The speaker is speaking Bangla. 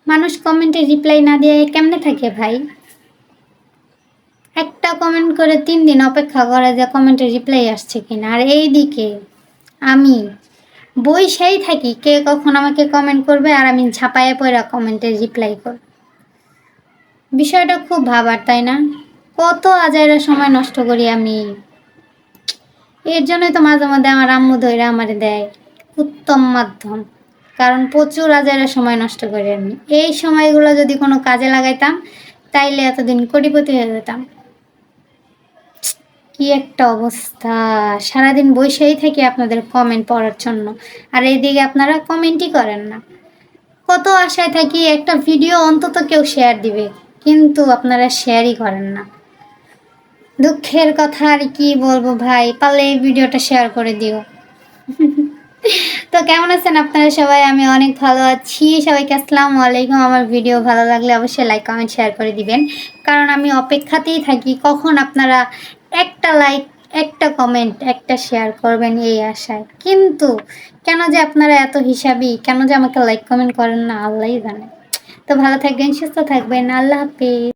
মানুষ কমেন্টে রিপ্লাই না দিয়ে কেমনে থাকে ভাই? একটা কমেন্ট করে 3 দিন অপেক্ষা করে যে কমেন্টের রিপ্লাই আসছে কিনা। আর এইদিকে আমি বইসাই থাকি কে কখন আমাকে কমেন্ট করবে আর আমি ঝাঁপাইয়া পড়া কমেন্টের রিপ্লাই করব। বিষয়টা খুব ভাবার, তাই না? কত আজাইরা সময় নষ্ট করি আমি। এর জন্যই তো মাঝে মধ্যে আমার আম্মু ধইরা আমারে দেয় উত্তম মাধ্যম। কারণ প্রচুর আজাইরা সময় নষ্ট করি আমি। এই সময়গুলো যদি কোনো কাজে লাগাইতাম তাইলে এতদিন কোটিপতি হয়ে যেতাম। কি একটা অবস্থা! সারাদিন বইসেই থাকি আপনাদের কমেন্ট পড়ার জন্য। আর এইদিকে আপনারা কমেন্টই করেন না। কত আশায় থাকি একটা ভিডিও অন্তত কেউ শেয়ার দিবে, কিন্তু আপনারা শেয়ারই করেন না। দুঃখের কথা আর কি বলবো ভাই, পারলে এই ভিডিওটা শেয়ার করে দিও। তো কেমন আছেন আপনারা সবাই? আমি অনেক ভালো আছি। সবাইকে আসসালামু আলাইকুম। আমার ভিডিও ভালো লাগলে অবশ্যই লাইক কমেন্ট শেয়ার করে দিবেন, কারণ আমি অপেক্ষাতেই থাকি কখন আপনারা একটা লাইক, একটা কমেন্ট, একটা শেয়ার করবেন এই আশায়। কিন্তু কেন যে আপনারা এত হিসাবি, কেন যে আমাকে লাইক কমেন্ট করেন না আল্লাহই জানে। তো ভালো থাকবেন, সুস্থ থাকবেন। আল্লাহ হাফেজ।